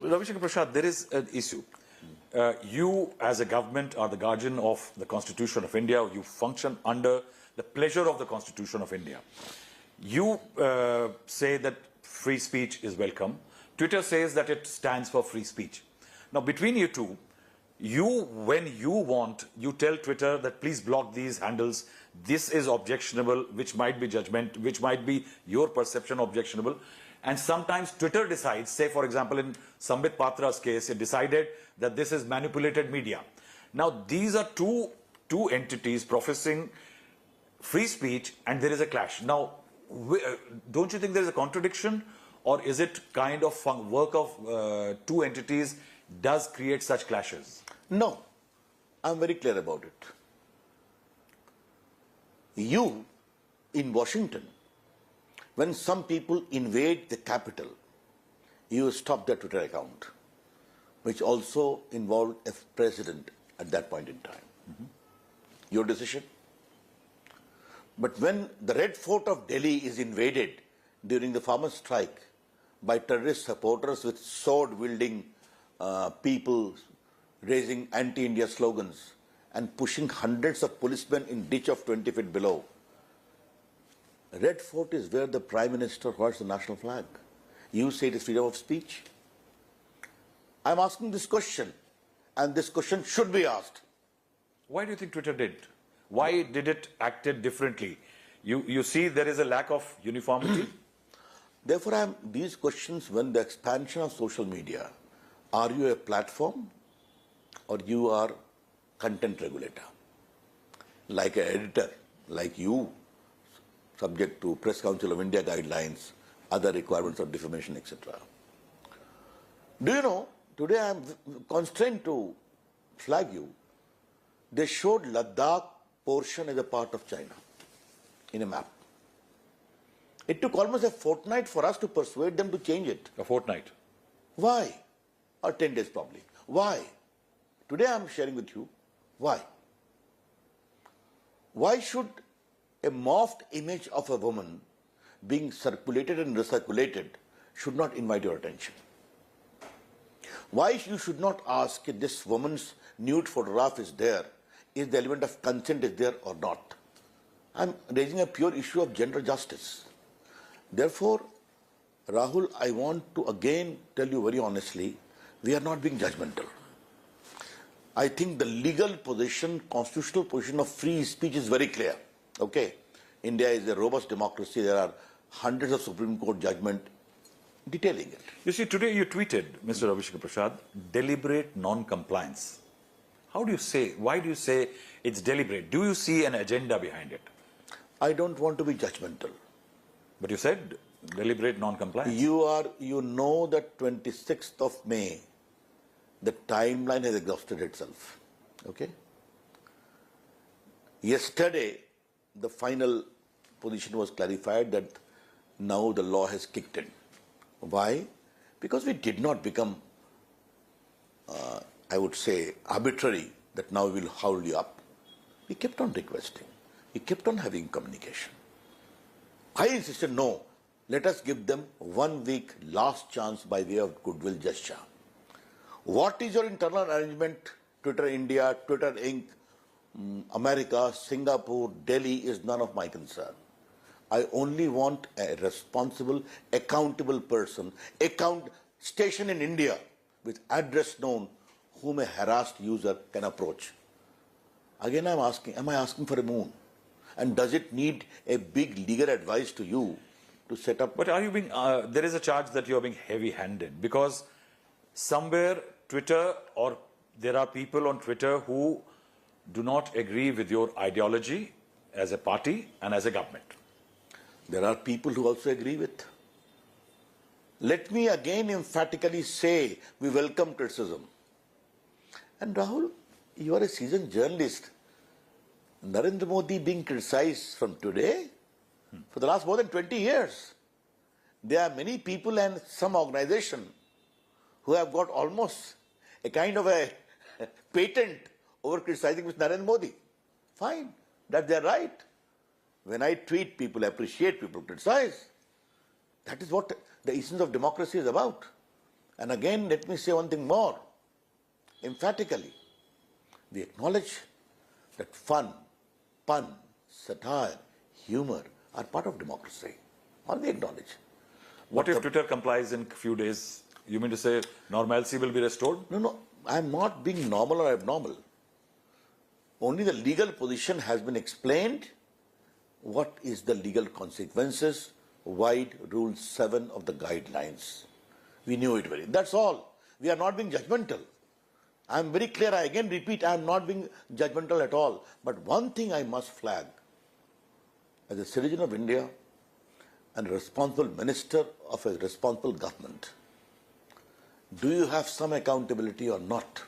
Ravi Shankar Prasad, there is an issue. You, as a government, are the guardian of the Constitution of India. You function under the pleasure of the Constitution of India. You say that free speech is welcome. Twitter says that it stands for free speech. Now, between you two, when you want, you tell Twitter that please block these handles. This is objectionable, which might be judgment, which might be your perception objectionable. And sometimes Twitter decides, say for example in Sambit Patra's case, it decided that this is manipulated media. Now these are two entities professing free speech and there is a clash. Now, don't you think there is a contradiction, or is it kind of work of two entities does create such clashes? No, I'm very clear about it. You, in Washington, when some people invade the capital, you stop their Twitter account, which also involved a president at that point in time. Your decision. But when the Red Fort of Delhi is invaded during the farmers' strike by terrorist supporters with sword-wielding people raising anti-India slogans and pushing hundreds of policemen in ditch of 20 feet below, Red Fort is where the Prime Minister hoists the national flag. You say it is freedom of speech? I'm asking this question, and this question should be asked. Why do you think Twitter did? Why did it acted differently? You see there is a lack of uniformity? Therefore, these questions, when the expansion of social media, are you a platform or you are content regulator? Like an editor, like you, subject to Press Council of India guidelines, other requirements of defamation, etc. Do you know, today I am constrained to flag you. They showed Ladakh portion as a part of China in a map. It took almost a fortnight for us to persuade them to change it. A fortnight? Why? Or 10 days probably. Why? Today I am sharing with you why. Why should a morphed image of a woman being circulated and recirculated should not invite your attention? Why you should not ask if this woman's nude photograph is there, is the element of consent is there or not? I'm raising a pure issue of gender justice. Therefore, Rahul, I want to again tell you very honestly, we are not being judgmental. I think the legal position, constitutional position of free speech is very clear. Okay, India is a robust democracy. There are hundreds of Supreme Court judgments detailing it. You see, today you tweeted, Mr. Ravi Shankar Prasad, deliberate non-compliance. How do you say, why do you say it's deliberate? Do you see an agenda behind it? I don't want to be judgmental. But you said deliberate non-compliance. You know that 26th of May, the timeline has exhausted itself. Okay? Yesterday, the final position was clarified that now the law has kicked in. Why? Because we did not become, I would say, arbitrary that now we will howl you up. We kept on requesting. We kept on having communication. I insisted, no, let us give them 1 week last chance by way of goodwill gesture. What is your internal arrangement? Twitter India, Twitter Inc., America, Singapore, Delhi is none of my concern. I only want a responsible, accountable person, station in India with address known whom a harassed user can approach. Again, I'm asking, am I asking for a moon? And does it need a big legal advice to you to set up? But are you being, there is a charge that you're being heavy-handed because somewhere Twitter, or there are people on Twitter who do not agree with your ideology as a party and as a government. There are people who also agree with. Let me again emphatically say we welcome criticism. And Rahul, you are a seasoned journalist. Narendra Modi being criticized from today for the last more than 20 years. There are many people and some organization who have got almost a kind of a patent over criticizing Mr. Narendra Modi. Fine, that's their right. When I tweet, people appreciate, people criticize. That is what the essence of democracy is about. And again, let me say one thing more. Emphatically, we acknowledge that fun, pun, satire, humor are part of democracy. All we acknowledge. What if Twitter complies in a few days? You mean to say normalcy will be restored? No, I'm not being normal or abnormal. Only the legal position has been explained. What is the legal consequences? Wide Rule 7 of the guidelines. We knew it very. That's all. We are not being judgmental. I'm very clear. I again repeat, I'm not being judgmental at all. But one thing I must flag. As a citizen of India and a responsible minister of a responsible government, do you have some accountability or not?